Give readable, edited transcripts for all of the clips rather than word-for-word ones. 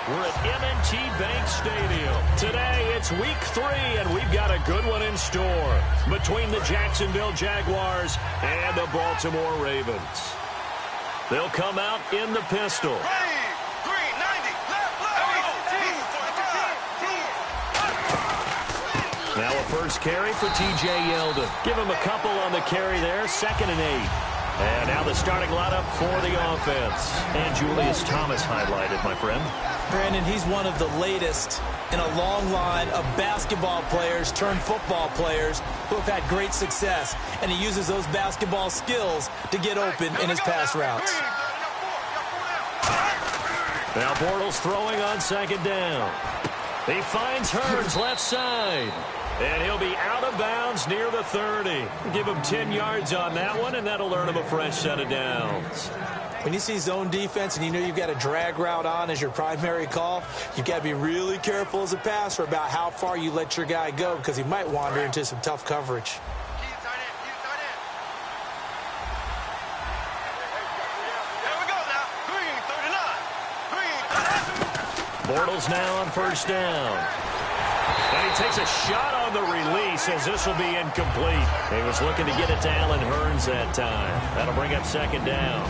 We're at M&T Bank Stadium. Today, it's week 3, and we've got a good one in store between the Jacksonville Jaguars and the Baltimore Ravens. They'll come out in the pistol. Now a first carry for T.J. Yeldon. Give him a couple on the carry there, 2nd and 8. And now the starting lineup for the offense. And Julius Thomas highlighted, my friend. Brandon, he's one of the latest in a long line of basketball players turned football players who have had great success. And he uses those basketball skills to get open in his pass routes. Now Bortles throwing on 2nd down. He finds Hurns left side. And he'll be out of bounds near the 30. Give him 10 yards on that one, and that'll earn him a fresh set of downs. When you see zone defense and you know you've got a drag route on as your primary call, you've got to be really careful as a passer about how far you let your guy go because he might wander into some tough coverage. Bortles now on 1st down. And he takes a shot on the release as this will be incomplete. He was looking to get it to Allen Hurns that time. That'll bring up 2nd down.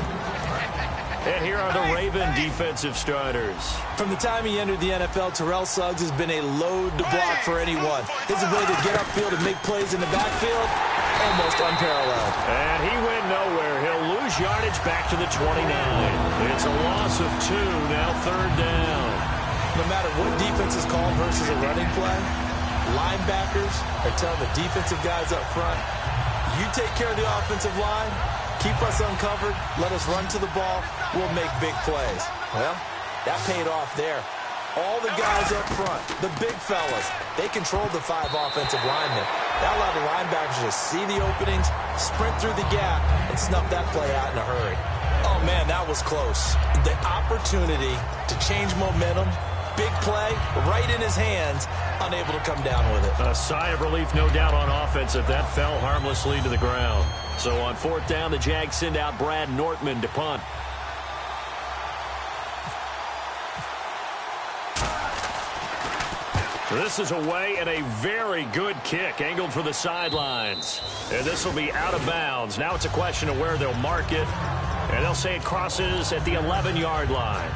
And here are the Raven defensive starters. From the time he entered the NFL, Terrell Suggs has been a load to block for anyone. His ability to get upfield and make plays in the backfield, almost unparalleled. And he went nowhere. He'll lose yardage back to the 29. It's a loss of 2, now 3rd down. No matter what defense is called versus a running play, linebackers are telling the defensive guys up front, you take care of the offensive line, keep us uncovered, let us run to the ball, we'll make big plays. Well, that paid off there. All the guys up front, the big fellas, they controlled the 5 offensive linemen. That allowed the linebackers to see the openings, sprint through the gap, and snuff that play out in a hurry. Oh, man, that was close. The opportunity to change momentum, big play, right in his hands, unable to come down with it. A sigh of relief, no doubt, on offense if that fell harmlessly to the ground. So on 4th down, the Jags send out Brad Nortman to punt. This is away and a very good kick, angled for the sidelines. And this will be out of bounds. Now it's a question of where they'll mark it. And they'll say it crosses at the 11-yard line.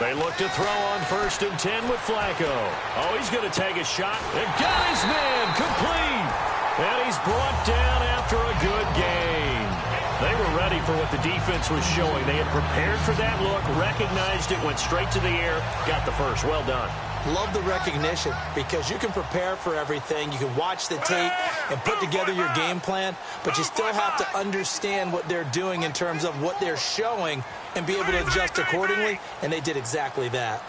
They look to throw on 1st and 10 with Flacco. Oh, he's going to take a shot. And got his man complete. And he's brought down after a good gain. They were ready for what the defense was showing. They had prepared for that look, recognized it, went straight to the air, got the first. Well done. Love the recognition because you can prepare for everything. You can watch the tape and put together your game plan, but you still have to understand what they're doing in terms of what they're showing and be able to adjust accordingly, and they did exactly that.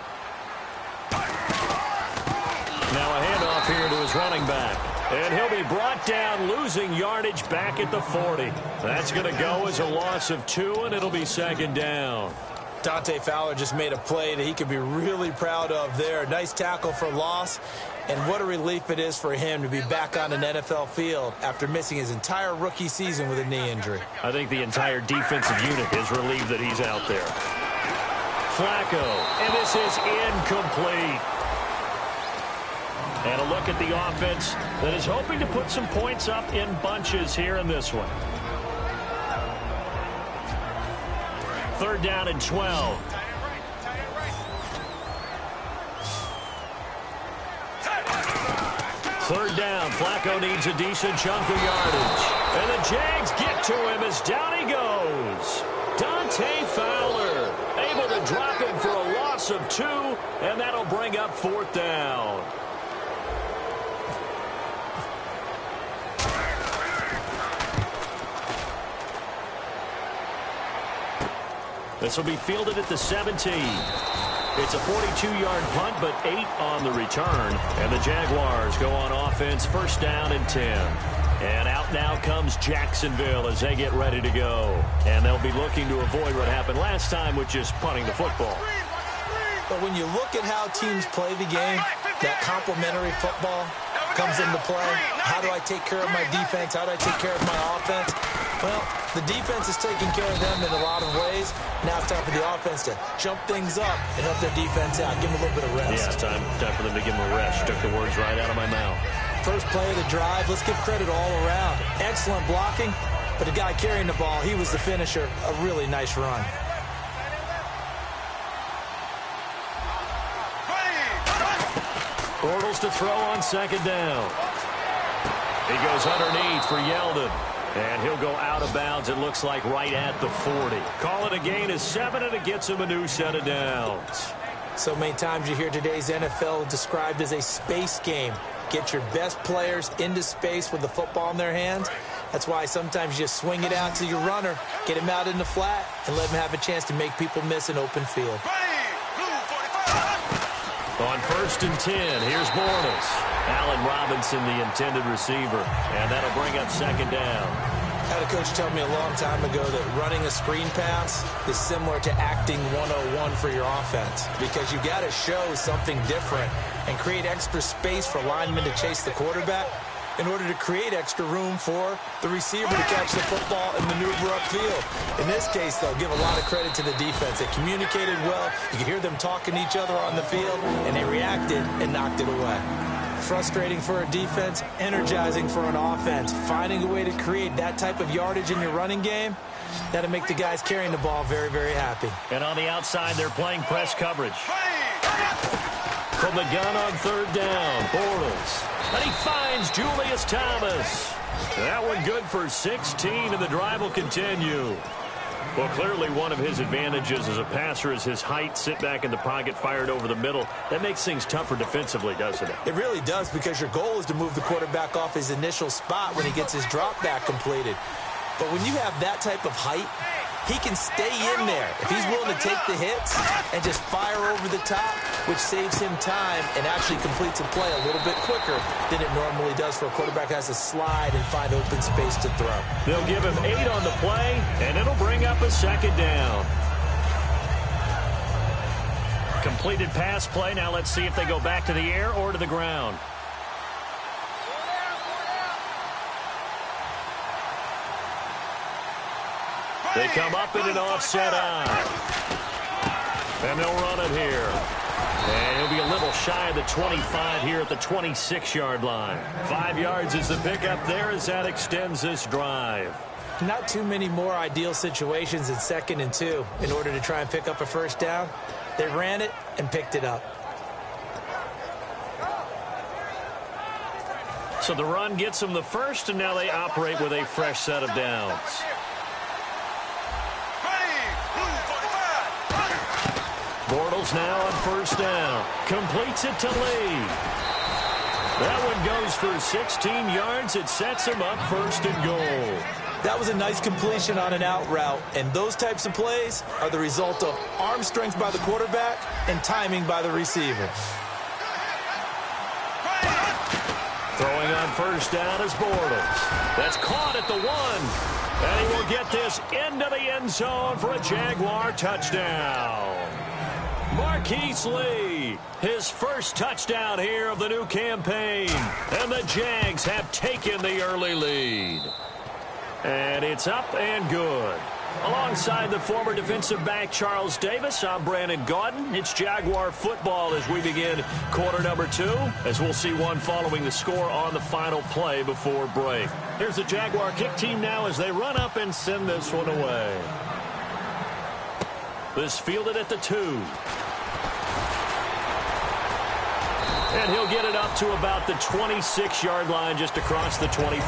Now a handoff here to his running back. And he'll be brought down, losing yardage back at the 40. That's going to go as a loss of 2, and it'll be 2nd down. Dante Fowler just made a play that he could be really proud of there. Nice tackle for loss, and what a relief it is for him to be back on an NFL field after missing his entire rookie season with a knee injury. I think the entire defensive unit is relieved that he's out there. Flacco, and this is incomplete. And a look at the offense that is hoping to put some points up in bunches here in this one. 3rd down and 12. Third down, Flacco needs a decent chunk of yardage. And the Jags get to him as down he goes. Dante Fowler able to drop him for a loss of 2, and that'll bring up 4th down. This will be fielded at the 17. It's a 42-yard punt, but 8 on the return. And the Jaguars go on offense, 1st down and 10. And out now comes Jacksonville as they get ready to go. And they'll be looking to avoid what happened last time, which is punting the football. But when you look at how teams play the game, that complementary football comes into play. How do I take care of my defense? How do I take care of my offense? Well, the defense is taking care of them in a lot of ways. Now it's time for the offense to jump things up and help their defense out. Give them a little bit of rest. Yeah, time for them to give them a rest. Took the words right out of my mouth. First play of the drive, let's give credit all around. Excellent blocking, but the guy carrying the ball, he was the finisher. A really nice run. Bortles to throw on second down. He goes underneath for Yeldon. And he'll go out of bounds, it looks like, right at the 40. Call it a gain of 7, and it gets him a new set of downs. So many times you hear today's NFL described as a space game. Get your best players into space with the football in their hands. That's why sometimes you just swing it out to your runner, get him out in the flat, and let him have a chance to make people miss an open field. On 1st and 10, here's Bortles. Allen Robinson, the intended receiver, and that'll bring up second down. I had a coach tell me a long time ago that running a screen pass is similar to acting 101 for your offense, because you got to show something different and create extra space for linemen to chase the quarterback in order to create extra room for the receiver to catch the football and maneuver upfield. In this case, though, give a lot of credit to the defense. They communicated well. You could hear them talking to each other on the field, and they reacted and knocked it away. Frustrating for a defense, energizing for an offense. Finding a way to create that type of yardage in your running game, that'll make the guys carrying the ball very, very happy. And on the outside, they're playing press coverage. From the gun on 3rd down, Bortles. And he finds Julius Thomas. That one good for 16, and the drive will continue. Well, clearly one of his advantages as a passer is his height. Sit back in the pocket, fired over the middle. That makes things tougher defensively, doesn't it? It really does, because your goal is to move the quarterback off his initial spot when he gets his drop back completed. But when you have that type of height, he can stay in there if he's willing to take the hits and just fire over the top, which saves him time and actually completes a play a little bit quicker than it normally does for a quarterback who has to slide and find open space to throw. They'll give him 8 on the play, and it'll bring up a second down. Completed pass play. Now let's see if they go back to the air or to the ground. They come up in an offset eye. And they'll run it here. And he'll be a little shy of the 25 here at the 26-yard line. 5 yards is the pickup there as that extends this drive. Not too many more ideal situations in 2nd and 2 in order to try and pick up a first down. They ran it and picked it up. So the run gets them the first, and now they operate with a fresh set of downs. Bortles now on 1st down. Completes it to Lee. That one goes for 16 yards. It sets him up 1st and goal. That was a nice completion on an out route, and those types of plays are the result of arm strength by the quarterback and timing by the receiver. Throwing on 1st down is Bortles. That's caught at the 1. And he will get this into the end zone for a Jaguar touchdown. Marquise Lee, his first touchdown here of the new campaign. And the Jags have taken the early lead. And it's up and good. Alongside the former defensive back Charles Davis, I'm Brandon Gaudin. It's Jaguar football as we begin quarter number 2, as we'll see one following the score on the final play before break. Here's the Jaguar kick team now as they run up and send this one away. This fielded at the 2. And he'll get it up to about the 26-yard line just across the 25.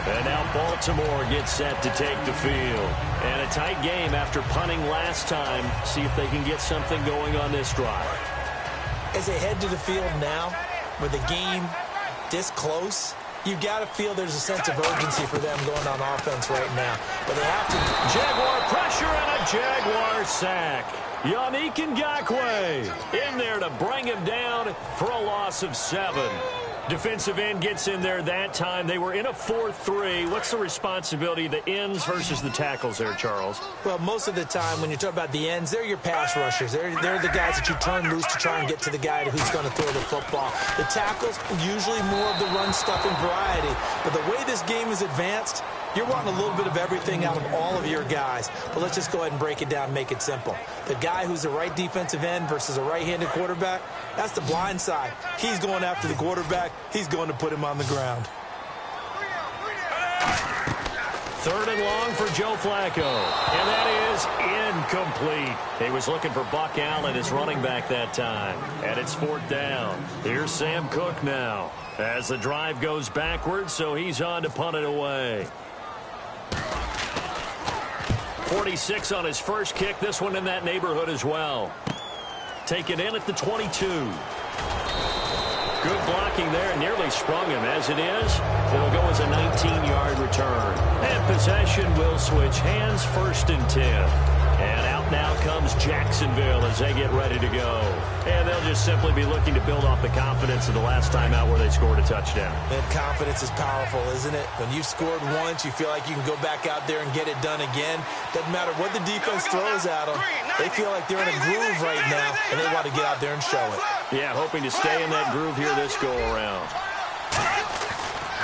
And now Baltimore gets set to take the field. And a tight game after punting last time. See if they can get something going on this drive. As they head to the field now, with the game this close, you've got to feel there's a sense of urgency for them going on offense right now. But they have to. Jaguar pressure and a Jaguar sack. Yannick Ngakoue in there to bring him down for a loss of 7. Defensive end gets in there that time. They were in a 4-3. What's the responsibility of the ends versus the tackles there, Charles? Well, most of the time when you talk about the ends, they're your pass rushers. They're the guys that you turn loose to try and get to the guy who's going to throw the football. The tackles, usually more of the run-stuffing variety. But the way this game is advanced, you're wanting a little bit of everything out of all of your guys. But let's just go ahead and break it down and make it simple. The guy who's the right defensive end versus a right-handed quarterback, that's the blind side. He's going after the quarterback. He's going to put him on the ground. 3rd and long for Joe Flacco. And that is incomplete. He was looking for Buck Allen, his running back that time. And it's 4th down. Here's Sam Cook now. As the drive goes backwards, so he's on to punt it away. 46 on his first kick. This one in that neighborhood as well. Taken in at the 22. Good blocking there. Nearly sprung him. As it is, it'll go as a 19-yard return. And possession will switch hands. 1st and 10. And out now comes Jacksonville as they get ready to go. And they'll just simply be looking to build off the confidence of the last time out where they scored a touchdown. And confidence is powerful, isn't it? When you've scored once, you feel like you can go back out there and get it done again. Doesn't matter what the defense throws at them. They feel like they're in a groove right now, and they want to get out there and show it. Yeah, hoping to stay in that groove here this go-around.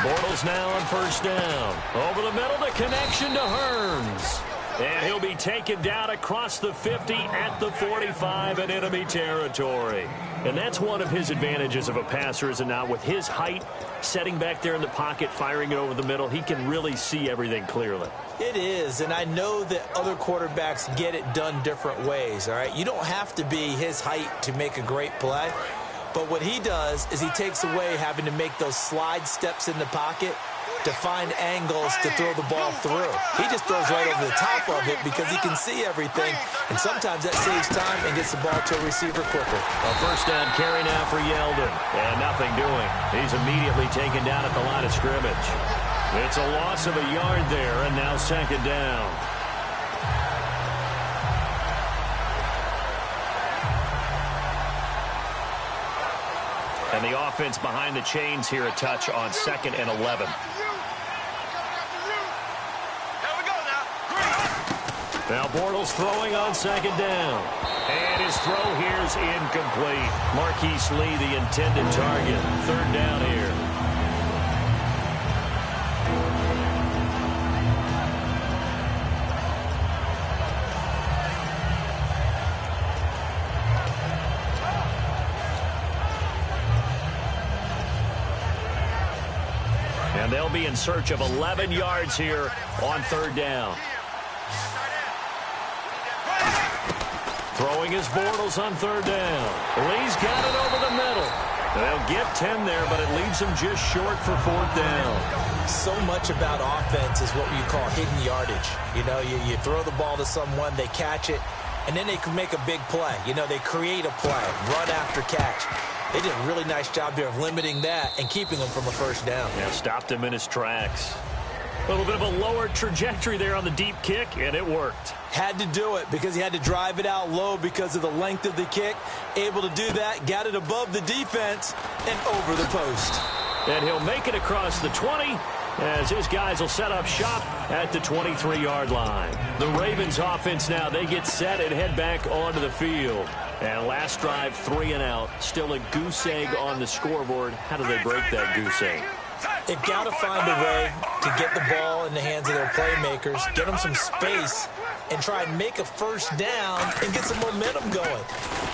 Bortles now on 1st down. Over the middle, the connection to Hearns. And he'll be taken down across the 50 at the 45 in enemy territory. And that's one of his advantages of a passer, is it not? With his height, setting back there in the pocket, firing it over the middle, he can really see everything clearly. It is, and I know that other quarterbacks get it done different ways, all right? You don't have to be his height to make a great play. But what he does is he takes away having to make those slide steps in the pocket to find angles to throw the ball through. He just throws right over the top of it because he can see everything, and sometimes that saves time and gets the ball to a receiver quicker. A 1st down carry now for Yeldon, and nothing doing. He's immediately taken down at the line of scrimmage. It's a loss of a yard there, and now 2nd down. And the offense behind the chains here, a touch on 2nd and 11. Now Bortles throwing on 2nd down. And his throw here is incomplete. Marquise Lee, the intended target. 3rd down here. And they'll be in search of 11 yards here on 3rd down. Throwing his Bortles on 3rd down. Lee's got it over the middle. They'll get 10 there, but it leaves them just short for 4th down. So much about offense is what you call hidden yardage. You know, you throw the ball to someone, they catch it, and then they can make a big play. You know, they create a play, run after catch. They did a really nice job there of limiting that and keeping him from a 1st down. Yeah, stopped him in his tracks. A little bit of a lower trajectory there on the deep kick, and it worked. Had to do it because he had to drive it out low because of the length of the kick. Able to do that, got it above the defense and over the post. And he'll make it across the 20 as his guys will set up shop at the 23-yard line. The Ravens offense now, they get set and head back onto the field. And last drive, 3 and out. Still a goose egg on the scoreboard. How do they break that goose egg? They've got to find a way to get the ball in the hands of their playmakers, get them some space, and try and make a 1st down and get some momentum going.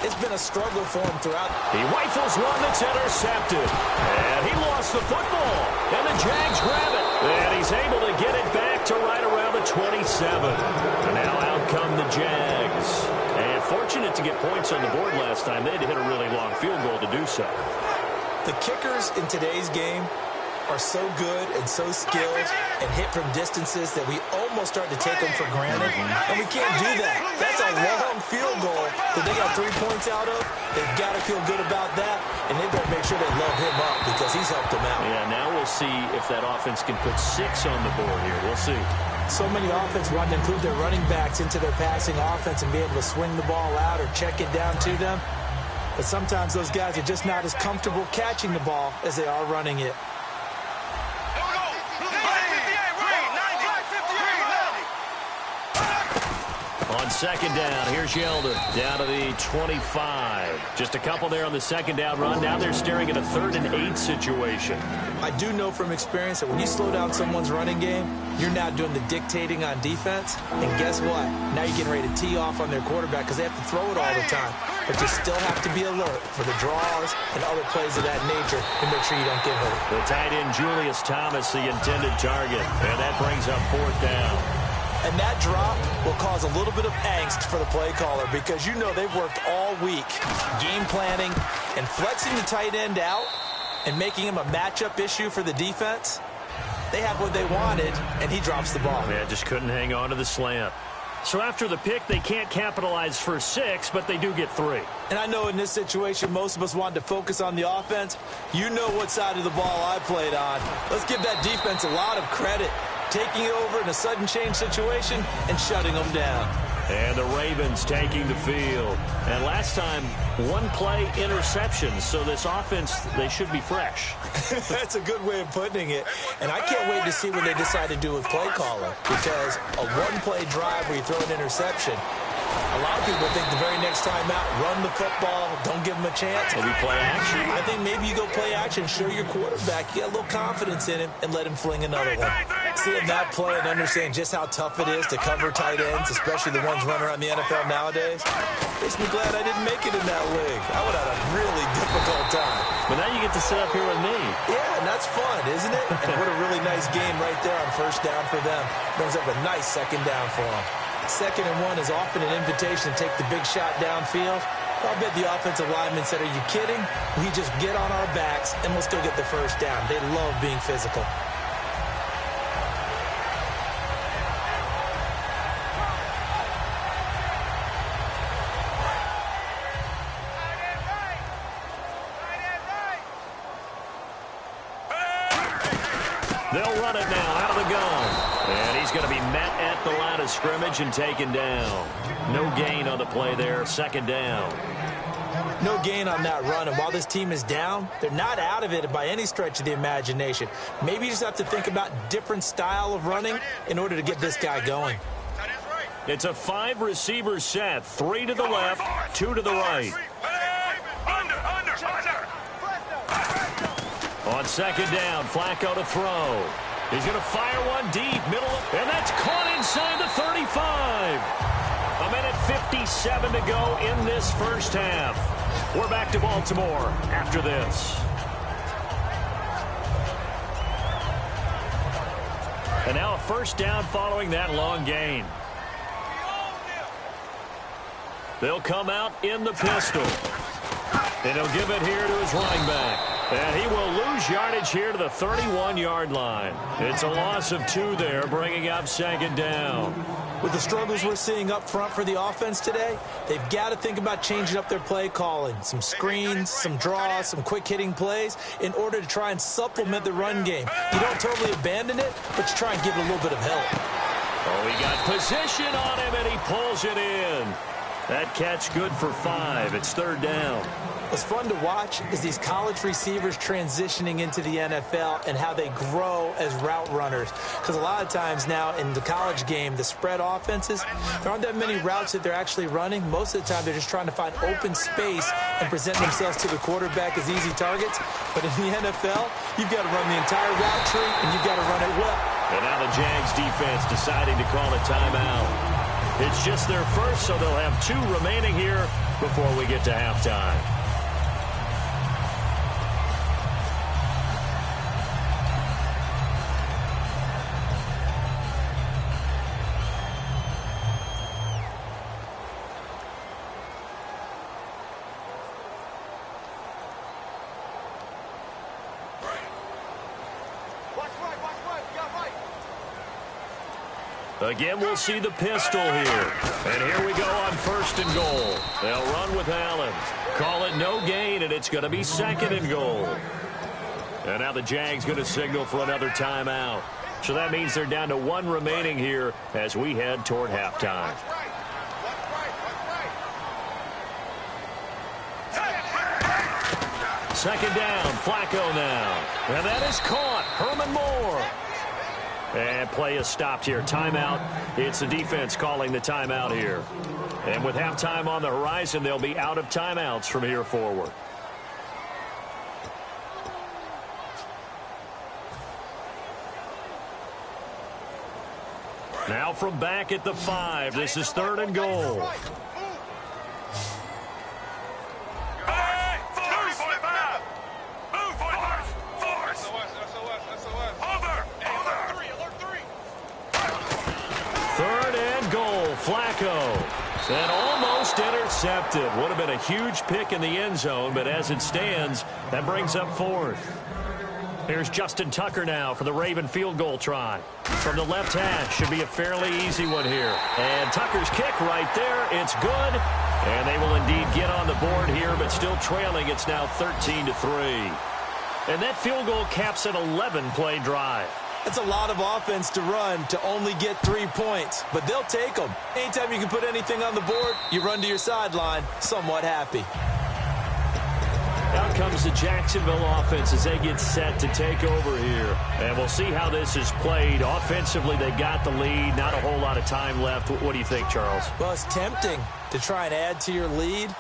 It's been a struggle for him throughout. He rifles one that's intercepted. And he lost the football. And the Jags grab it. And he's able to get it back to right around the 27. And now out come the Jags. And fortunate to get points on the board last time. They had to hit a really long field goal to do so. The kickers in today's game are so good and so skilled and hit from distances that we almost start to take them for granted, and we can't do that. That's a long field goal that they got 3 points out of. They've got to feel good about that, and they've got to make sure they load him up because he's helped them out. Yeah, now we'll see if that offense can put 6 on the board here. We'll see. So many offense want to include their running backs into their passing offense and be able to swing the ball out or check it down to them. but sometimes those guys are just not as comfortable catching the ball as they are running it. On second down, here's Yeldon down to the 25. Just a couple there on the second down run. Now they're staring at a 3rd and 8 situation. I do know from experience that when you slow down someone's running game, you're now doing the dictating on defense. And guess what? Now you're getting ready to tee off on their quarterback because they have to throw it all the time. But you still have to be alert for the draws and other plays of that nature to make sure you don't get hurt. The tight end, Julius Thomas, the intended target. And that brings up 4th down. And that drop will cause a little bit of angst for the play caller because you know they've worked all week game planning and flexing the tight end out and making him a matchup issue for the defense. They have what they wanted, and he drops the ball. Yeah, just couldn't hang on to the slant. So after the pick, they can't capitalize for 6, but they do get 3. And I know in this situation, most of us wanted to focus on the offense. You know what side of the ball I played on. Let's give that defense a lot of credit. Taking it over in a sudden change situation and shutting them down. And the Ravens taking the field. And last time, 1 play interception. So this offense, they should be fresh. That's a good way of putting it. And I can't wait to see what they decide to do with play calling. Because a 1-play drive where you throw an interception, a lot of people think the very next time out, run the football, don't give them a chance. Maybe play action. I think maybe you go play action, show your quarterback, you get a little confidence in him, and let him fling another one. Seeing that play and understand just how tough it is to cover tight ends, especially the ones running around the NFL nowadays, makes me glad I didn't make it in that league. I would have had a really difficult time. But now you get to sit up here with me. Yeah, and that's fun, isn't it? And what a really nice game right there on 1st down for them. Brings up a nice 2nd down for them. 2nd and 1 is often an invitation to take the big shot downfield. I'll bet the offensive lineman said, are you kidding? We just get on our backs and we'll still get the 1st down. They love being physical. They'll run it now out of the gun. And he's going to be met at the line of scrimmage and taken down. No gain on the play there, 2nd down. No gain on that run, and while this team is down, they're not out of it by any stretch of the imagination. Maybe you just have to think about different style of running in order to get this guy going. It's a 5-receiver set, 3 to the left, 2 to the right. On 2nd down, Flacco to throw. He's going to fire one deep, middle, and that's caught inside the 35. A minute 57 to go in this 1st half. We're back to Baltimore after this. And now a 1st down following that long gain. They'll come out in the pistol. And he'll give it here to his running back. And he will lose yardage here to the 31-yard line. It's a loss of 2 there, bringing up 2nd down. With the struggles we're seeing up front for the offense today, they've got to think about changing up their play calling. Some screens, some draws, some quick-hitting plays in order to try and supplement the run game. You don't totally abandon it, but you try and give it a little bit of help. Oh, he got position on him, and he pulls it in. That catch good for 5. It's 3rd down. What's fun to watch is these college receivers transitioning into the NFL and how they grow as route runners. Because a lot of times now in the college game, the spread offenses, there aren't that many routes that they're actually running. Most of the time, they're just trying to find open space and present themselves to the quarterback as easy targets. But in the NFL, you've got to run the entire route tree, and you've got to run it well. And now the Jags defense deciding to call a timeout. It's just their first, so they'll have 2 remaining here before we get to halftime. Again, we'll see the pistol here. And here we go on 1st and goal. They'll run with Allen. Call it no gain, and it's going to be 2nd and goal. And now the Jags going to signal for another timeout. So that means they're down to 1 remaining here as we head toward halftime. Second down, Flacco now. And that is caught. Herman Moore. And play is stopped here. Timeout. It's the defense calling the timeout here. And with halftime on the horizon, they'll be out of timeouts from here forward. Now from back at the 5. This is 3rd and goal. Flacco. And almost intercepted. Would have been a huge pick in the end zone, but as it stands, that brings up 4th. Here's Justin Tucker now for the Raven field goal try. From the left hash, should be a fairly easy one here. And Tucker's kick right there. It's good. And they will indeed get on the board here, but still trailing. It's now 13-3. And that field goal caps an 11-play drive. That's a lot of offense to run to only get 3 points, but they'll take them. Anytime you can put anything on the board, you run to your sideline somewhat happy. Out comes the Jacksonville offense as they get set to take over here. And we'll see how this is played. Offensively, they got the lead. Not a whole lot of time left. What do you think, Charles? Well, it's tempting to try and add to your lead,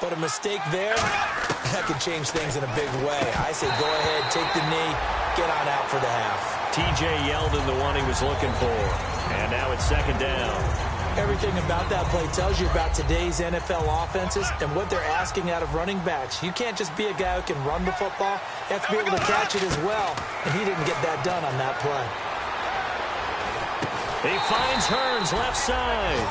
but a mistake there, that could change things in a big way. I say go ahead, take the knee, get on out for the half. T.J. Yeldon, the one he was looking for. And now it's 2nd down. Everything about that play tells you about today's NFL offenses and what they're asking out of running backs. You can't just be a guy who can run the football. You have to be able to catch it as well, and he didn't get that done on that play. He finds Hearns left side.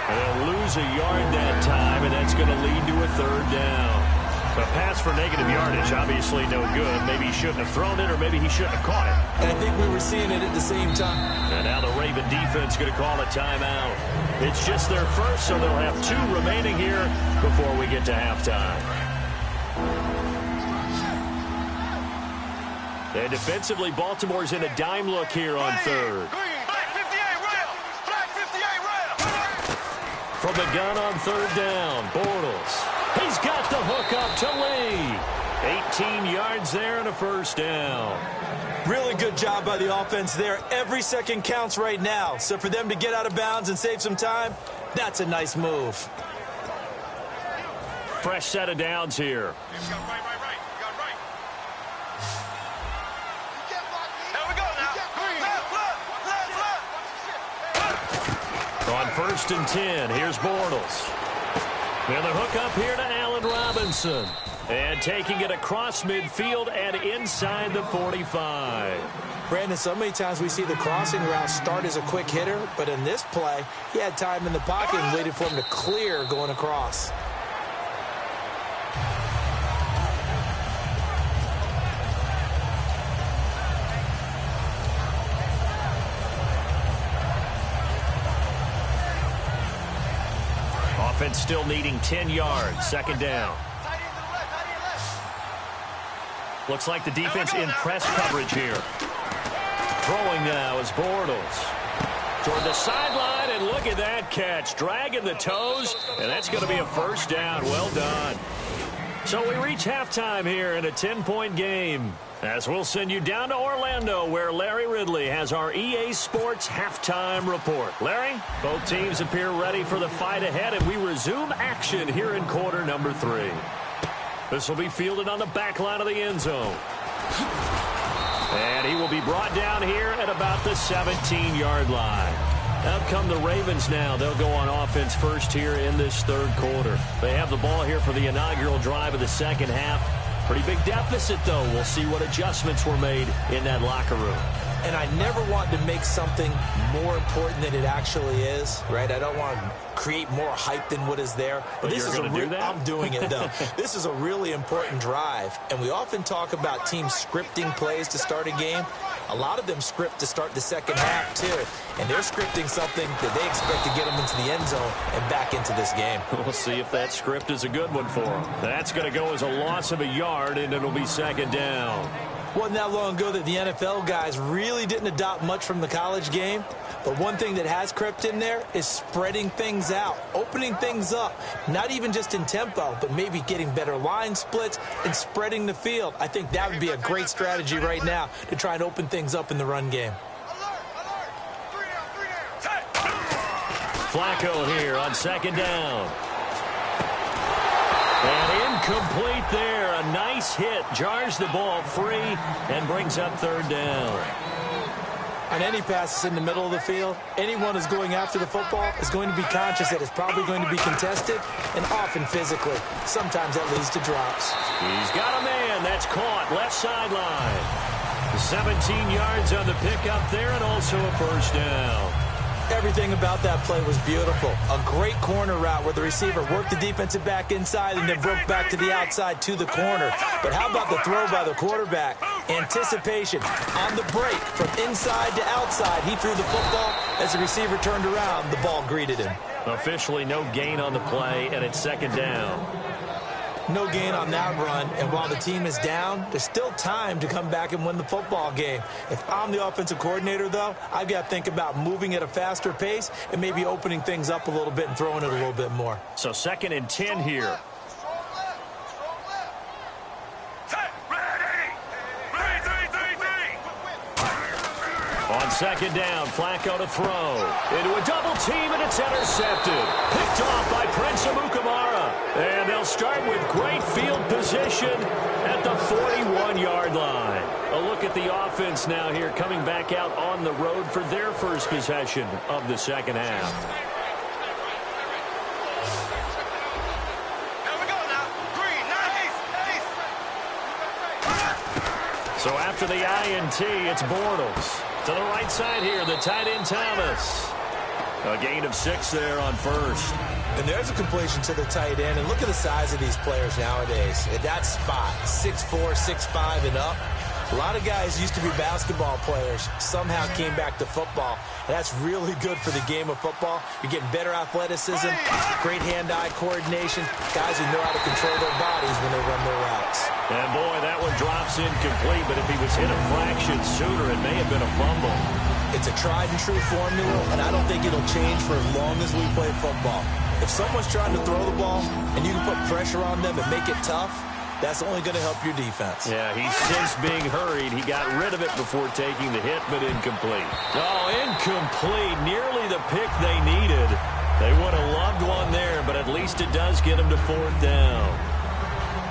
And they'll lose a yard that time, and that's going to lead to a 3rd down. A pass for negative yardage, obviously no good. Maybe he shouldn't have thrown it, or maybe he shouldn't have caught it. And I think we were seeing it at the same time. And now the Raven defense going to call a timeout. It's just their first, so they'll have 2 remaining here before we get to halftime. And defensively, Baltimore's in a dime look here on 3rd. From the gun on 3rd down, Bortles. He's got the hook up to Lee. 18 yards there and a 1st down. Really good job by the offense there. Every second counts right now. So for them to get out of bounds and save some time, that's a nice move. Fresh set of downs here. On 1st and 10, here's Bortles. And the hook up here to Allen Robinson. And taking it across midfield and inside the 45. Brandon, so many times we see the crossing route start as a quick hitter, but in this play, he had time in the pocket and waited for him to clear going across. Offense still needing 10 yards. 2nd down. Looks like the defense in press coverage here. Throwing now is Bortles. Toward the sideline, and look at that catch. Dragging the toes, and that's going to be a 1st down. Well done. So we reach halftime here in a 10-point game. As we'll send you down to Orlando, where Larry Ridley has our EA Sports halftime report. Larry, both teams appear ready for the fight ahead, and we resume action here in quarter number 3. This will be fielded on the back line of the end zone. And he will be brought down here at about the 17-yard line. Out come the Ravens now. They'll go on offense first here in this 3rd quarter. They have the ball here for the inaugural drive of the 2nd half. Pretty big deficit, though. We'll see what adjustments were made in that locker room. And I never want to make something more important than it actually is, right? I don't want to create more hype than what is there. But this is going to do that? I'm doing it, though. This is a really important drive. And we often talk about teams scripting plays to start a game. A lot of them script to start the 2nd half, too. And they're scripting something that they expect to get them into the end zone and back into this game. We'll see if that script is a good one for them. That's going to go as a loss of a yard, and it'll be 2nd down. Wasn't that long ago that the NFL guys really didn't adopt much from the college game. But one thing that has crept in there is spreading things out, opening things up, not even just in tempo, but maybe getting better line splits and spreading the field. I think that would be a great strategy right now to try and open things up in the run game. Flacco here on second down. And incomplete there. A nice hit. Jars the ball free and brings up third down. On any passes in the middle of the field, anyone who's going after the football is going to be conscious that it's probably going to be contested and often physically. Sometimes that leads to drops. He's got a man. That's caught. Left sideline. 17 yards on the pickup there and also a first down. Everything about that play was beautiful. A great corner route where the receiver worked the defensive back inside and then broke back to the outside to the corner. But how about the throw by the quarterback? Anticipation on the break from inside to outside. He threw the football. As the receiver turned around, the ball greeted him. Officially no gain on the play, and it's second down. No gain on that run, and while the team is down, there's still time to come back and win the football game. If I'm the offensive coordinator, though, I've got to think about moving at a faster pace and maybe opening things up a little bit and throwing it a little bit more. So 2nd and 10 here. On second down, Flacco to throw. Into a double team, and it's intercepted. Picked off by Prince Amukamara. And they'll start with great field position at the 41-yard line. A look at the offense now here, coming back out on the road for their first possession of the second half. So after the INT, it's Bortles. To the right side here, the tight end Thomas. A gain of 6 there on first. And there's a completion to the tight end. And look at the size of these players nowadays. At that spot, 6'4", 6'5", and up. A lot of guys used to be basketball players, somehow came back to football. And that's really good for the game of football. You're getting better athleticism, great hand-eye coordination, guys who know how to control their bodies when they run their routes. And boy, that one drops incomplete, but if he was hit a fraction sooner, it may have been a fumble. It's a tried-and-true formula, and I don't think it'll change for as long as we play football. If someone's trying to throw the ball and you can put pressure on them and make it tough, that's only going to help your defense. Yeah, he's since being hurried. He got rid of it before taking the hit, but incomplete. Oh, incomplete. Nearly the pick they needed. They would have loved one there, but at least it does get them to 4th down.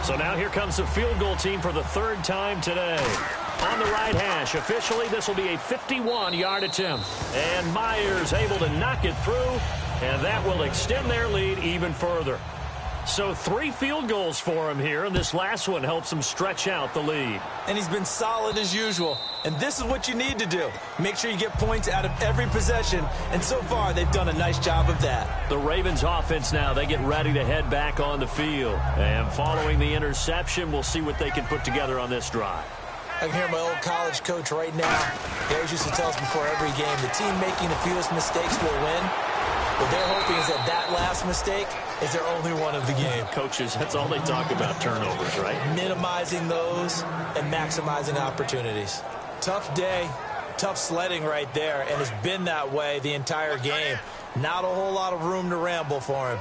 So now here comes the field goal team for the 3rd time today. On the right hash, officially this will be a 51-yard attempt. And Myers able to knock it through, and that will extend their lead even further. So 3 field goals for him here, and this last one helps him stretch out the lead. And he's been solid as usual. And this is what you need to do. Make sure you get points out of every possession. And so far, they've done a nice job of that. The Ravens offense now, they get ready to head back on the field. And following the interception, we'll see what they can put together on this drive. I can hear my old college coach right now. He always used to tell us before every game, the team making the fewest mistakes will win. What they're hoping is that last mistake is their only one of the game. Coaches, that's all they talk about, turnovers, right? Minimizing those and maximizing opportunities. Tough day, tough sledding right there, and it's been that way the entire game. Not a whole lot of room to ramble for him.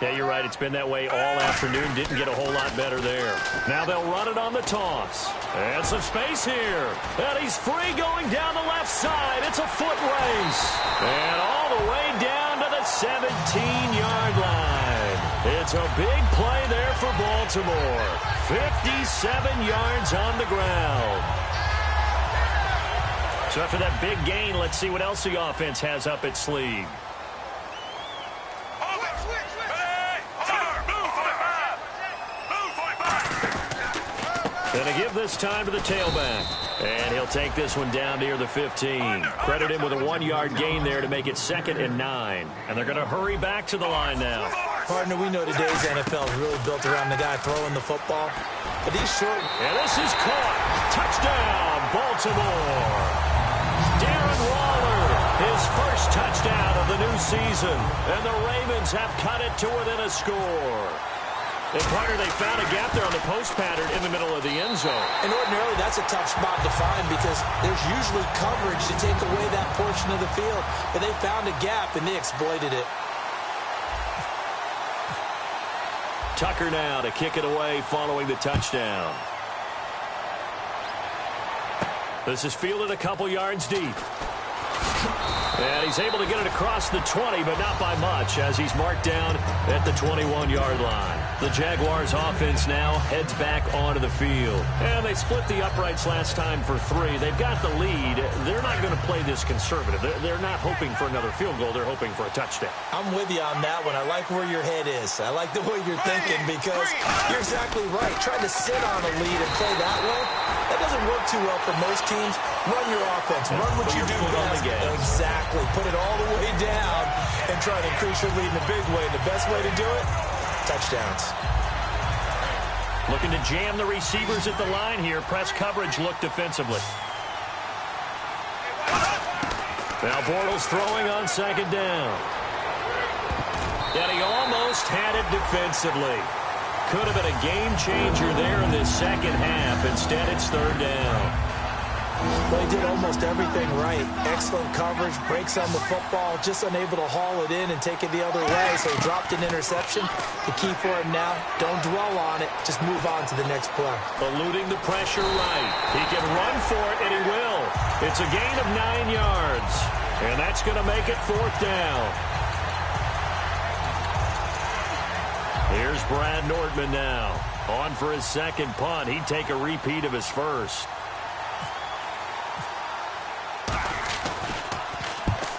Yeah, you're right. It's been that way all afternoon. Didn't get a whole lot better there. Now they'll run it on the toss. And some space here. And he's free going down the left side. It's a foot race. And all the way down to the 17-yard line. It's a big play there for Baltimore. 57 yards on the ground. So after that big gain, let's see what else the offense has up its sleeve. Going to give this time to the tailback. And he'll take this one down near the 15. Credit him with a 1-yard gain there to make it 2nd and 9. And they're going to hurry back to the line now. Partner, we know today's NFL is really built around the guy throwing the football. But he's short. And this is caught. Touchdown, Baltimore. Darren Waller, his first touchdown of the new season. And the Ravens have cut it to within a score. And partner, they found a gap there on the post pattern in the middle of the end zone. And ordinarily, that's a tough spot to find because there's usually coverage to take away that portion of the field. But they found a gap, and they exploited it. Tucker now to kick it away following the touchdown. This is fielded a couple yards deep. And he's able to get it across the 20, but not by much, as he's marked down at the 21-yard line. The Jaguars offense now heads back onto the field. And they split the uprights last time for 3. They've got the lead. They're not going to play this conservative. They're not hoping for another field goal. They're hoping for a touchdown. I'm with you on that one. I like where your head is. I like the way you're thinking because you're exactly right. Trying to sit on a lead and play that way, that doesn't work too well for most teams. Run your offense. Run what you do best. Exactly. Put it all the way down and try to increase your lead in a big way. And the best way to do it, touchdowns. Looking to jam the receivers at the line here. Press coverage look defensively. Now Bortles throwing on second down. And he almost had it defensively. Could have been a game changer there in this second half. Instead, it's third down. Well, he did almost everything right. Excellent coverage, breaks on the football, just unable to haul it in and take it the other way, so he dropped an interception. The key for him now, don't dwell on it, just move on to the next play. Eluding the pressure right. He can run for it, and he will. It's a gain of 9 yards, and that's going to make it fourth down. Here's Brad Nordman now. On for his second punt. He'd take a repeat of his first.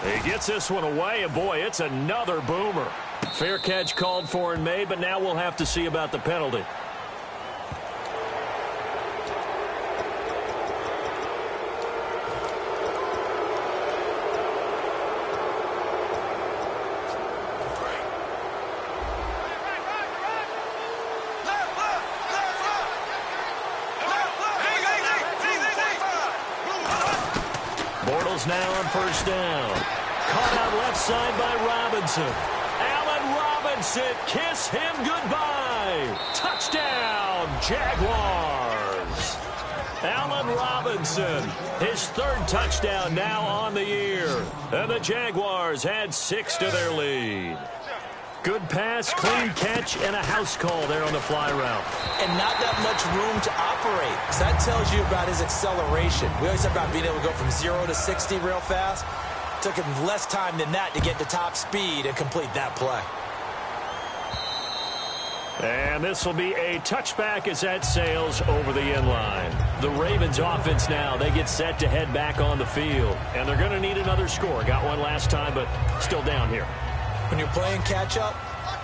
He gets this one away, and boy, it's another boomer. Fair catch called for and made, but now we'll have to see about the penalty. Bortles now on first down. Caught out left side by Robinson. Allen Robinson, kiss him goodbye. Touchdown, Jaguars. Allen Robinson, his third touchdown now on the year. And the Jaguars add 6 to their lead. Good pass, clean catch, and a house call there on the fly route. And not that much room to operate. So that tells you about his acceleration. We always talk about being able to go from 0 to 60 real fast. Took him less time than that to get to top speed and complete that play. And this will be a touchback as that sails over the end line. The Ravens offense now, they get set to head back on the field. And they're going to need another score. Got one last time, but still down here. When you're playing catch-up,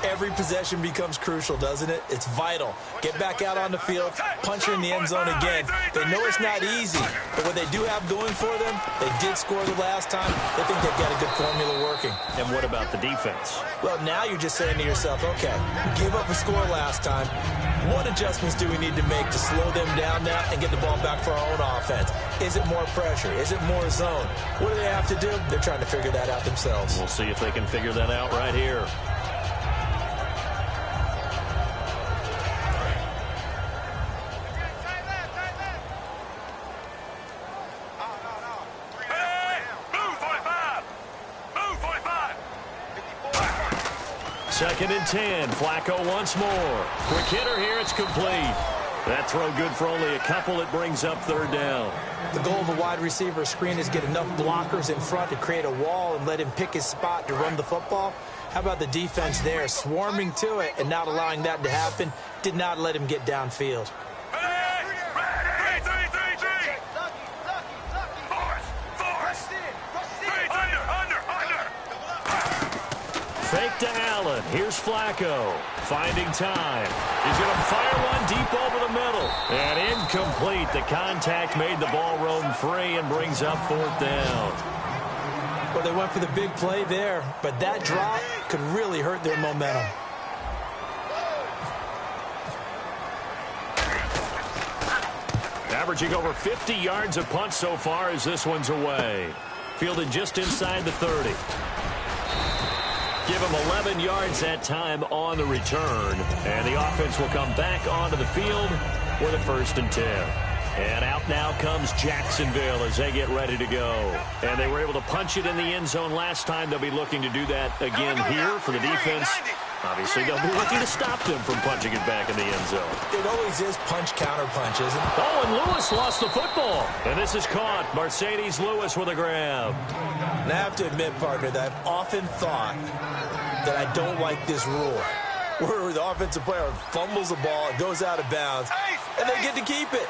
every possession becomes crucial, doesn't it? It's vital. Get back out on the field, punch her in the end zone again. They know it's not easy, but what they do have going for them, they did score the last time. They think they've got a good formula working. And what about the defense? Well, now you're just saying to yourself, okay, we gave up a score last time. What adjustments do we need to make to slow them down now and get the ball back for our own offense? Is it more pressure? Is it more zone? What do they have to do? They're trying to figure that out themselves. We'll see if they can figure that out right here. Second and 10. Flacco once more. Quick hitter here. It's complete. That throw good for only a couple. It brings up third down. The goal of a wide receiver screen is get enough blockers in front to create a wall and let him pick his spot to run the football. How about the defense there, swarming to it and not allowing that to happen? Did not let him get downfield. Fake to Allen. Here's Flacco. Finding time. He's going to fire one deep over the middle. And incomplete. The contact made the ball roam free and brings up fourth down. Well, they went for the big play there, but that drop could really hurt their momentum. Averaging over 50 yards a punt so far as this one's away. Fielded just inside the 30. Give him 11 yards that time on the return. And the offense will come back onto the field with a 1st and 10. And out now comes Jacksonville as they get ready to go. And they were able to punch it in the end zone last time. They'll be looking to do that again here for the defense. Obviously, they'll be looking to stop them from punching it back in the end zone. It always is punch-counter-punch, isn't it? Oh, and Lewis lost the football. And this is caught. Mercedes Lewis with a grab. And I have to admit, partner, that I've often thought that I don't like this rule, where the offensive player fumbles the ball, it goes out of bounds, and they get to keep it.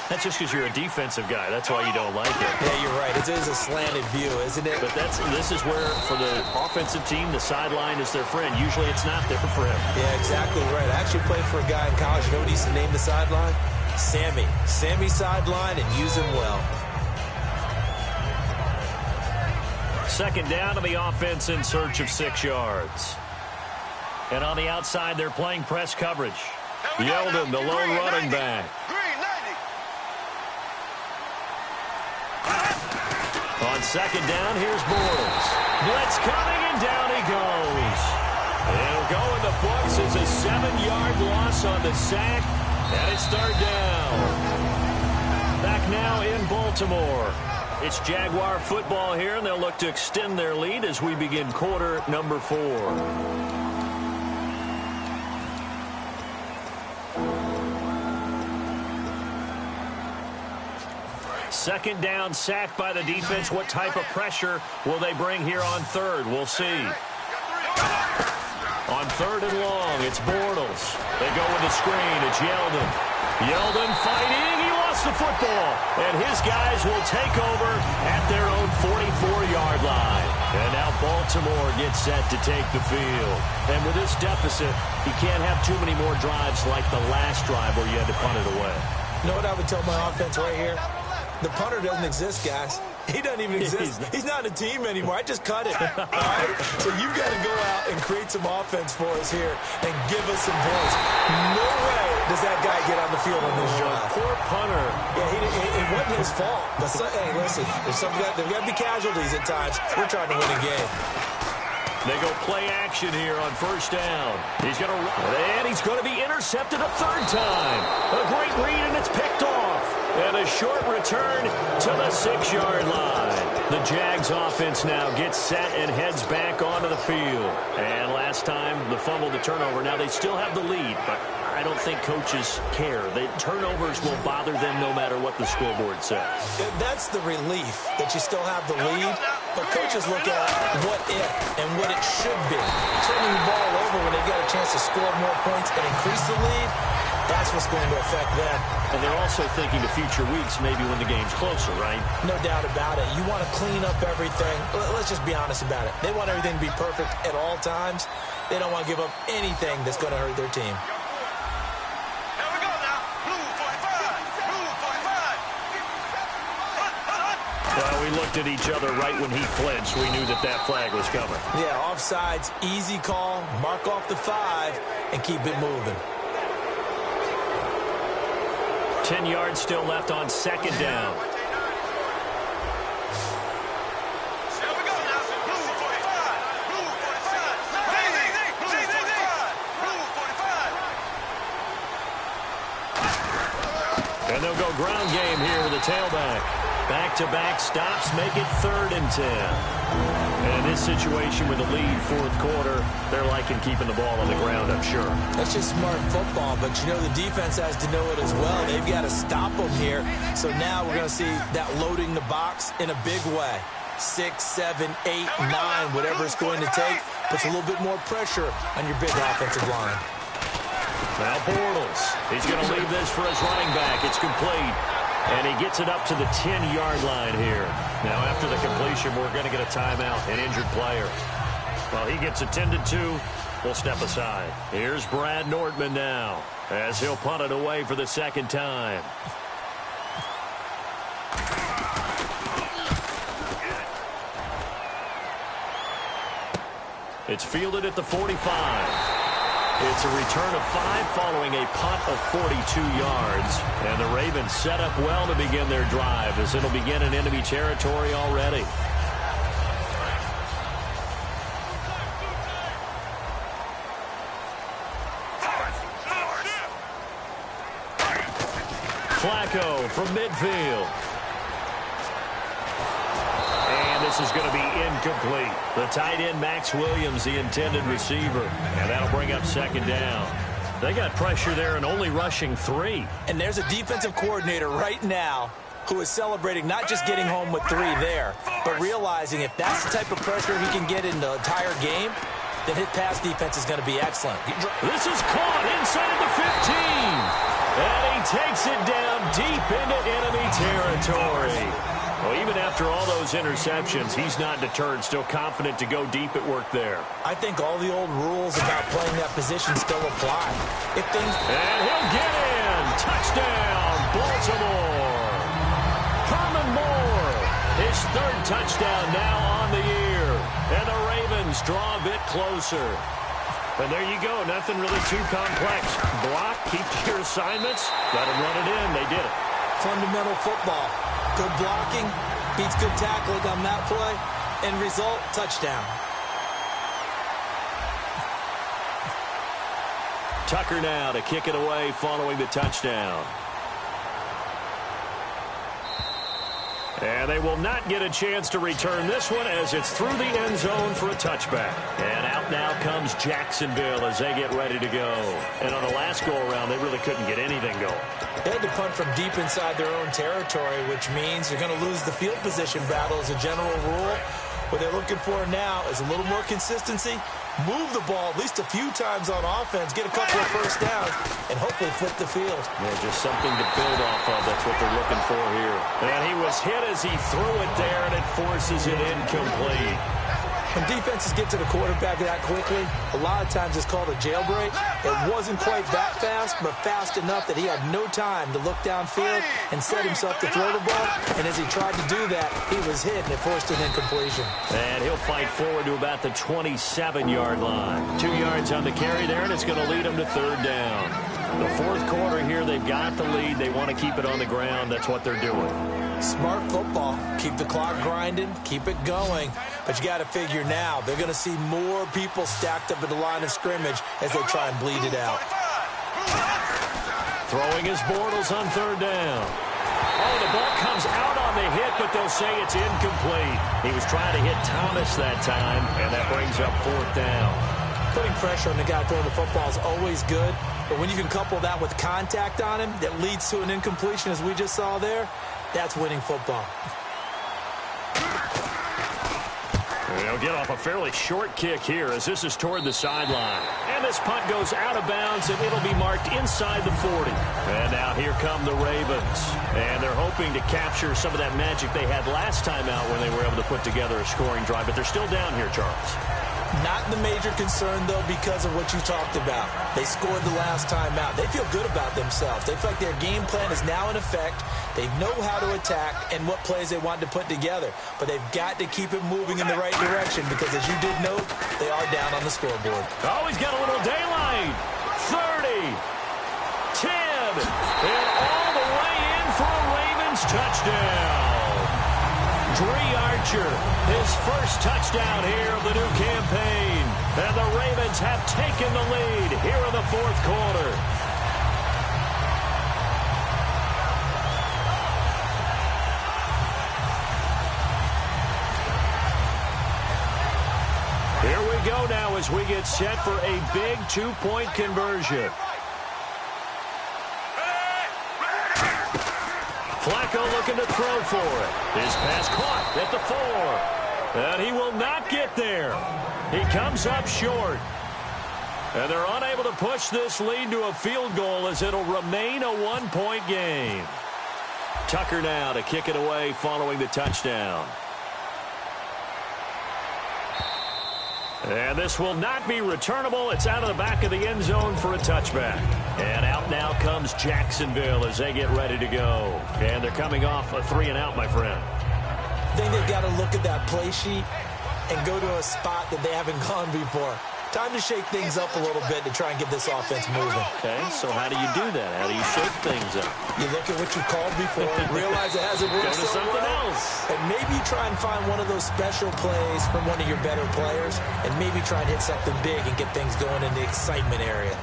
That's just because you're a defensive guy. That's why you don't like it. Yeah, you're right. It is a slanted view, isn't it? But this is where, for the offensive team, the sideline is their friend. Usually it's not there for him. Yeah, exactly right. I actually played for a guy in college. You know what he used to name the sideline? Sammy. Sammy sideline, and use him well. 2nd down to the offense in search of 6 yards. And on the outside, they're playing press coverage. Yeldon, the lone running back. On 2nd down, here's Bortles. Blitz coming, and down he goes. It'll go in the books as a 7-yard loss on the sack, and it's 3rd down. Back now in Baltimore. It's Jaguar football here, and they'll look to extend their lead as we begin quarter number 4. 2nd down, sacked by the defense. What type of pressure will they bring here on 3rd? We'll see. On 3rd and long, it's Bortles. They go with the screen. It's Yeldon. Yeldon fighting. He lost the football. And his guys will take over at their own 44-yard line. And now Baltimore gets set to take the field. And with this deficit, you can't have too many more drives like the last drive where you had to punt it away. You know what I would tell my offense right here? The punter doesn't exist, guys. He doesn't even exist. He's not a team anymore. I just cut it. All right? So you've got to go out and create some offense for us here and give us some points. No way does that guy get on the field on this drive. Poor punter. Yeah, it wasn't his fault. But hey, listen, there's got to be casualties at times. We're trying to win a game. They go play action here on 1st down. He's going to run, and he's going to be intercepted a 3rd time. A great read, and it's picked off. And a short return to the 6-yard line. The Jags offense now gets set and heads back onto the field. And last time, the fumble, the turnover. Now they still have the lead, but I don't think coaches care. The turnovers will bother them no matter what the scoreboard says. That's the relief that you still have the lead, but coaches look at what if and what it should be. Turning the ball over when they got a chance to score more points and increase the lead, that's what's going to affect them. And they're also thinking to future weeks, maybe when the game's closer, right? No doubt about it. You want to clean up everything. Let's just be honest about it. They want everything to be perfect at all times. They don't want to give up anything that's going to hurt their team. Well, we looked at each other right when he flinched. We knew that flag was coming. Yeah, offsides, easy call, mark off the 5, and keep it moving. 10 yards still left on 2nd down. And they'll go ground game here with a tailback. Back-to-back stops make it 3rd and 10. And in this situation with the lead 4th quarter, they're liking keeping the ball on the ground, I'm sure. That's just smart football, but you know the defense has to know it as well. They've got to stop them here. So now we're going to see that loading the box in a big way. 6, 7, 8, 9, whatever it's going to take, puts a little bit more pressure on your big offensive line. Now Bortles, he's going to leave this for his running back. It's complete. And he gets it up to the 10-yard line here. Now, after the completion, we're going to get a timeout, an injured player. Well, he gets attended to. We'll step aside. Here's Brad Nordman now, as he'll punt it away for the 2nd time. It's fielded at the 45. It's a return of 5 following a punt of 42 yards. And the Ravens set up well to begin their drive as it'll begin in enemy territory already. Flacco from midfield. And this is going to be incomplete. The tight end, Max Williams, the intended receiver. And that'll bring up second down. They got pressure there and only rushing 3. And there's a defensive coordinator right now who is celebrating not just getting home with 3 there, but realizing if that's the type of pressure he can get in the entire game, then his pass defense is going to be excellent. This is caught inside the 15. And he takes it down deep into enemy territory. Well, even after all those interceptions, he's not deterred, still confident to go deep at work there. I think all the old rules about playing that position still apply. And he'll get in. Touchdown, Baltimore. Herman Moore, his 3rd touchdown now on the year. And the Ravens draw a bit closer. And there you go, nothing really too complex. Block, keep to your assignments, let them run it in. They did it. Fundamental football. Good blocking, beats good tackling on that play. End result, touchdown. Tucker now to kick it away following the touchdown. And they will not get a chance to return this one as it's through the end zone for a touchback. And out now comes Jacksonville as they get ready to go. And on the last go-around, they really couldn't get anything going. They had to punt from deep inside their own territory, which means you're going to lose the field position battle as a general rule. What they're looking for now is a little more consistency, move the ball at least a few times on offense, get a couple of first downs, and hopefully flip the field. Yeah, just something to build off of. That's what they're looking for here. And he was hit as he threw it there, and it forces it incomplete. When defenses get to the quarterback that quickly, a lot of times it's called a jailbreak. It wasn't quite that fast, but fast enough that he had no time to look downfield and set himself to throw the ball. And as he tried to do that, he was hit, and it forced an incompletion. And he'll fight forward to about the 27-yard line. 2 yards on the carry there, and it's going to lead him to 3rd down. The 4th quarter here, they've got the lead. They want to keep it on the ground. That's what they're doing. Smart football. Keep the clock grinding. Keep it going. But you got to figure now, they're going to see more people stacked up at the line of scrimmage as they try and bleed it out. Throwing his Bortles on 3rd down. Oh, the ball comes out on the hit, but they'll say it's incomplete. He was trying to hit Thomas that time, and that brings up 4th down. Putting pressure on the guy throwing the football is always good, but when you can couple that with contact on him that leads to an incompletion, as we just saw there, that's winning football. They'll get off a fairly short kick here as this is toward the sideline. And this punt goes out of bounds, and it'll be marked inside the 40. And now here come the Ravens. And they're hoping to capture some of that magic they had last time out when they were able to put together a scoring drive. But they're still down here, Charles. Not the major concern, though, because of what you talked about. They scored the last time out. They feel good about themselves. They feel like their game plan is now in effect. They know how to attack and what plays they want to put together. But they've got to keep it moving in the right direction because, as you did note, they are down on the scoreboard. Oh, he's got a little daylight. 30, 10, and all the way in for a Ravens touchdown. Dree Archer, his first touchdown here of the new campaign. And the Ravens have taken the lead here in the 4th quarter. Here we go now as we get set for a big 2-point conversion. Flacco looking to throw for it. His pass caught at the 4. And he will not get there. He comes up short. And they're unable to push this lead to a field goal as it'll remain a 1-point game. Tucker now to kick it away following the touchdown. And this will not be returnable. It's out of the back of the end zone for a touchback. And out now comes Jacksonville as they get ready to go. And they're coming off a 3-and-out, my friend. I think they've got to look at that play sheet and go to a spot that they haven't gone before. Time to shake things up a little bit to try and get this offense moving. Okay, so how do you do that? How do you shake things up? You look at what you called before, realize it hasn't worked so something well, else. and maybe try and find one of those special plays from one of your better players, and maybe try and hit something big and get things going in the excitement area.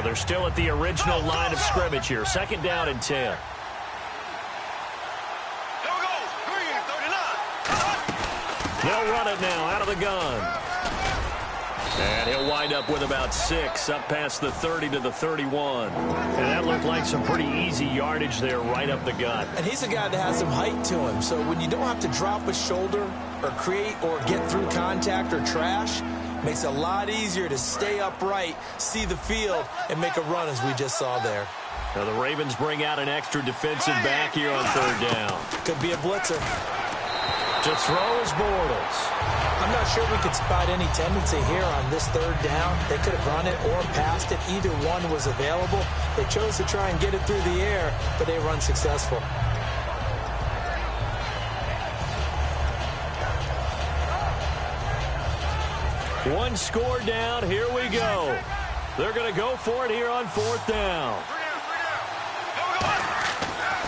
So they're still at the original line of scrimmage here. 2nd down and 10. They'll run it now out of the gun. And he'll wind up with about 6, up past the 30 to the 31. And that looked like some pretty easy yardage there right up the gut. And he's a guy that has some height to him, so when you don't have to drop a shoulder or create or get through contact or trash, makes it a lot easier to stay upright, see the field, and make a run as we just saw there. Now the Ravens bring out an extra defensive back here on 3rd down. Could be a blitzer. To throw is Bortles. I'm not sure we could spot any tendency here on this 3rd down. They could have run it or passed it. Either one was available. They chose to try and get it through the air, but they run successful. One score down. Here we go. They're going to go for it here on 4th down.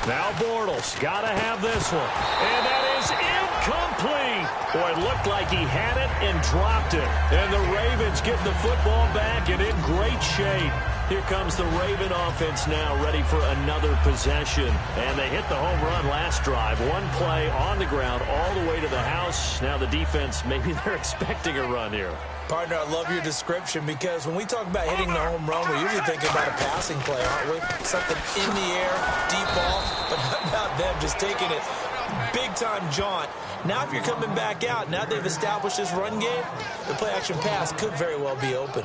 Now Bortles got to have this one. And that is incomplete. Boy, it looked like he had it and dropped it. And the Ravens get the football back and in great shape. Here comes the Raven offense now, ready for another possession. And they hit the home run last drive. One play on the ground all the way to the house. Now the defense, maybe they're expecting a run here. Partner, I love your description because when we talk about hitting the home run, we're usually thinking about a passing play, aren't we? Something in the air, deep ball. But how about them just taking it big-time jaunt? Now if you're coming back out, now they've established this run game, the play-action pass could very well be open.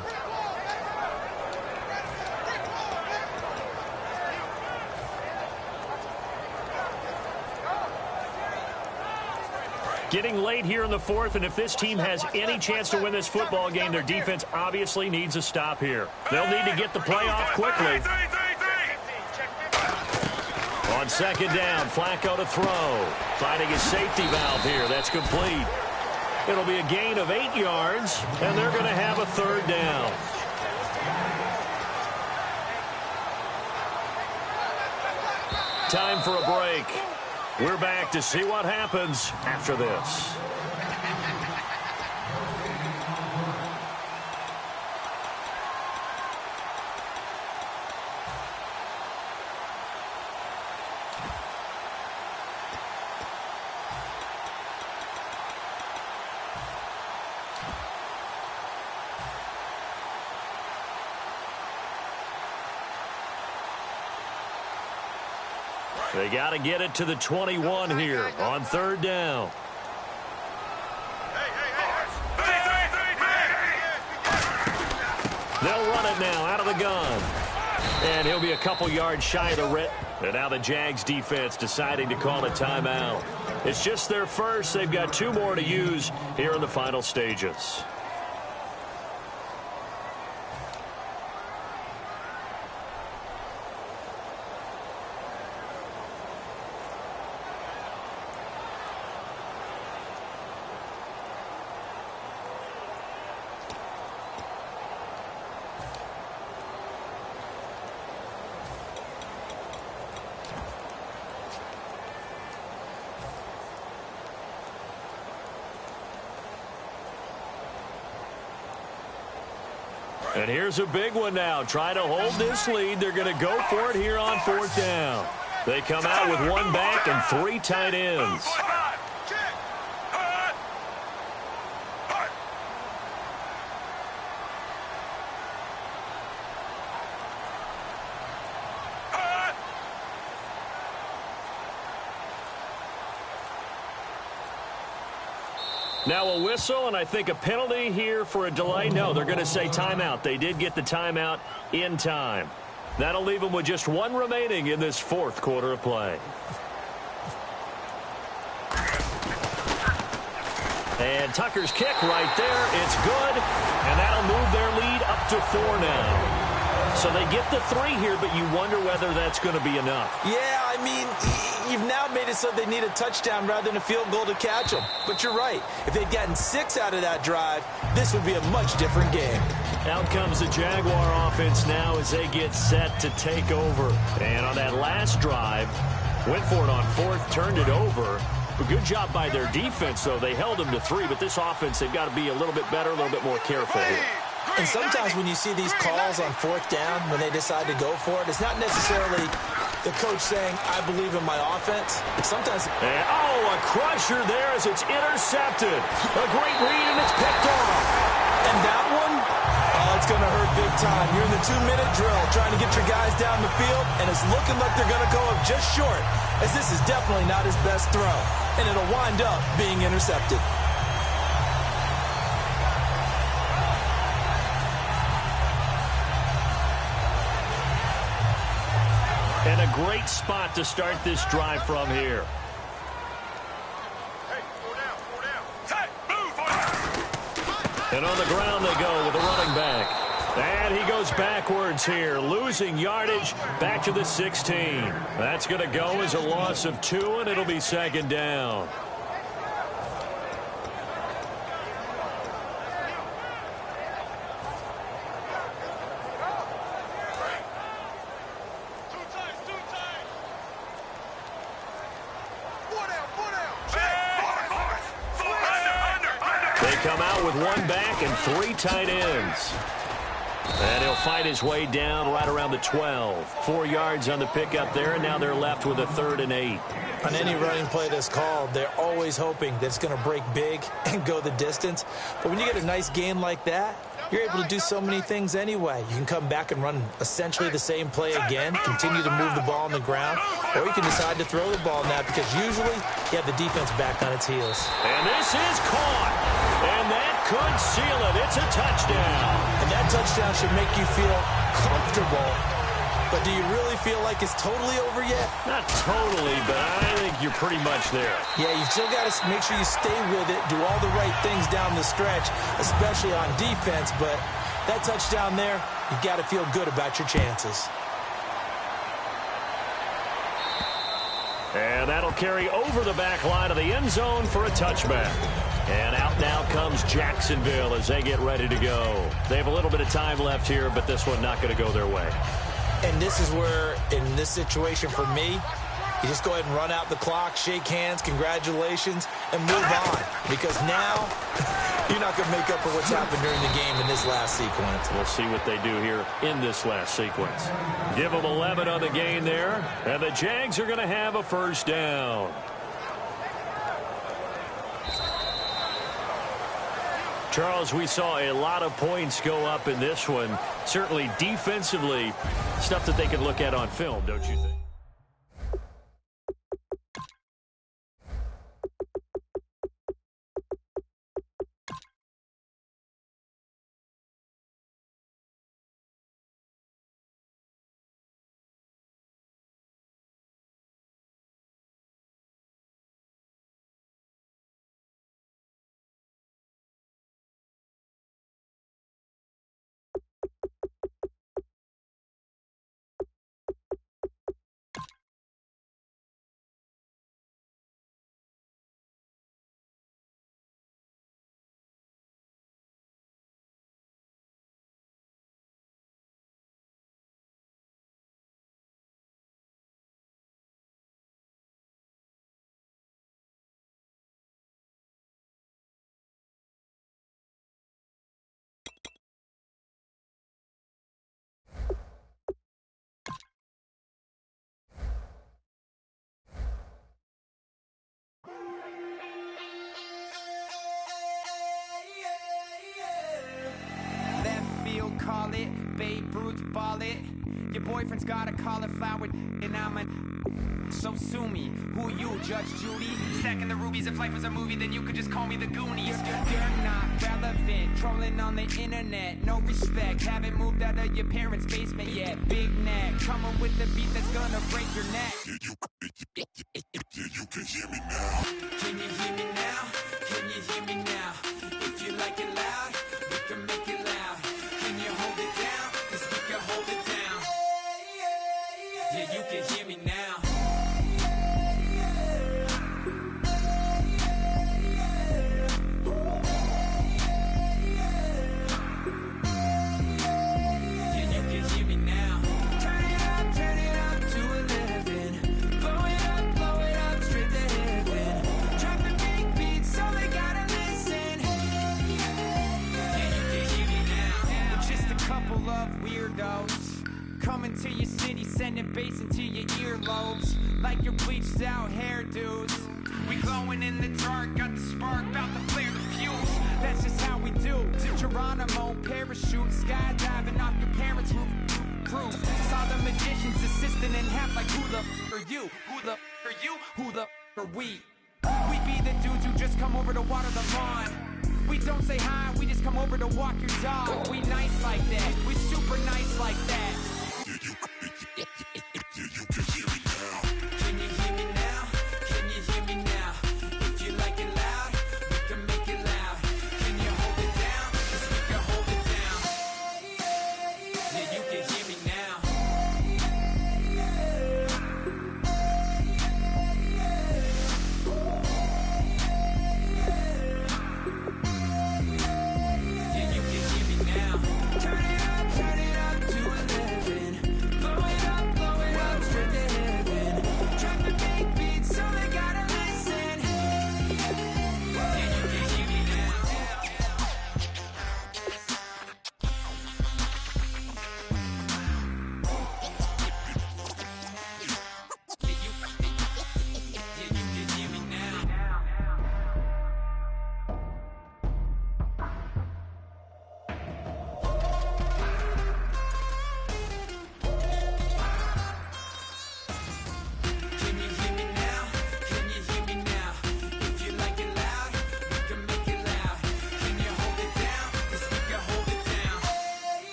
Getting late here in the 4th, and if this team has any chance to win this football game, their defense obviously needs a stop here. They'll need to get the play off quickly. On 2nd down, Flacco to throw. Finding his safety valve here. That's complete. It'll be a gain of 8 yards, and they're going to have a 3rd down. Time for a break. We're back to see what happens after this. They got to get it to the 21 here on 3rd down. They'll run it now out of the gun. And he'll be a couple yards shy of the red. And now the Jags defense deciding to call a timeout. It's just their first. They've got 2 more to use here in the final stages. And here's a big one now. Trying to hold this lead. They're going to go for it here on 4th down. They come out with 1 back and 3 tight ends. Now a whistle, and I think a penalty here for a delay. No, they're going to say timeout. They did get the timeout in time. That'll leave them with just 1 remaining in this 4th quarter of play. And Tucker's kick right there. It's good, and that'll move their lead up to 4 now. So they get the 3 here, but you wonder whether that's going to be enough. Yeah, I mean, you've now made it so they need a touchdown rather than a field goal to catch them. But you're right. If they'd gotten 6 out of that drive, this would be a much different game. Out comes the Jaguar offense now as they get set to take over. And on that last drive, went for it on 4th, turned it over. A good job by their defense, though. They held them to 3, but this offense, they've got to be a little bit better, a little bit more careful here. And sometimes when you see these calls on fourth down, when they decide to go for it, it's not necessarily the coach saying, I believe in my offense. Sometimes... a crusher there as it's intercepted. A great read, and it's picked off. And that one, it's going to hurt big time. You're in the 2-minute drill trying to get your guys down the field, and it's looking like they're going to go up just short, as this is definitely not his best throw. And it'll wind up being intercepted. And a great spot to start this drive from here. And on the ground they go with the running back. And he goes backwards here, losing yardage back to the 16. That's going to go as a loss of 2, and it'll be second down. Come out with 1 back and 3 tight ends. And he'll fight his way down right around the 12. 4 yards on the pickup there, and now they're left with a 3rd and 8. On any running play that's called, they're always hoping that it's going to break big and go the distance. But when you get a nice gain like that, you're able to do so many things anyway. You can come back and run essentially the same play again, continue to move the ball on the ground, or you can decide to throw the ball now because usually you have the defense back on its heels. And this is caught. And that could seal it. It's a touchdown. And that touchdown should make you feel comfortable. But do you really feel like it's totally over yet? Not totally, but I think you're pretty much there. Yeah, you've still got to make sure you stay with it, do all the right things down the stretch, especially on defense. But that touchdown there, you've got to feel good about your chances. And that'll carry over the back line of the end zone for a touchback. And out now comes Jacksonville as they get ready to go. They have a little bit of time left here, but this one not going to go their way. And this is where, in this situation for me, you just go ahead and run out the clock, shake hands, congratulations, and move on. Because now, you're not going to make up for what's happened during the game in this last sequence. We'll see what they do here in this last sequence. Give them 11 on the game there, and the Jags are going to have a first down. Charles, we saw a lot of points go up in this one. Certainly defensively, stuff that they can look at on film, don't you think? Call it, Babe Ruth ball it. Your boyfriend's got a cauliflower and I'm a... So sue me, who you, Judge Judy? Stacking the rubies, if life was a movie, then you could just call me the Goonies. You're not relevant, trolling on the internet, no respect. Haven't moved out of your parents' basement yet. Big neck, coming with the beat that's gonna break your neck. You can hear me now. Can you hear me now? Can you hear me now? If you like it loud, we can make it loud. Can you hold it down? 'Cause we can hold it down. Yeah, you can hear me now. Yeah, you can hear me now. Turn it up to 11. Blow it up straight to heaven. Dropping big beats, so they gotta listen. Yeah, you can hear me now. coming to your city, sending bass into your earlobes, like your bleached out hairdos. We glowing in the dark, got the spark, about to flare the fuse. That's just how we do. To Geronimo, parachute, skydiving off your parents' roof. Saw the magician's assistant in half, like who the are you? Who the are you? Who the are we? We be the dudes who just come over to water the lawn. We don't say hi, we just come over to walk your dog. We nice like that, we super nice like that. Can you hear me now? Can you hear me now? If you like it loud, we can make it loud. Can you hold it down? 'Cause we can hold it down. Yeah, you can hear me now. Yeah, you can hear me now. Turn it up to 11.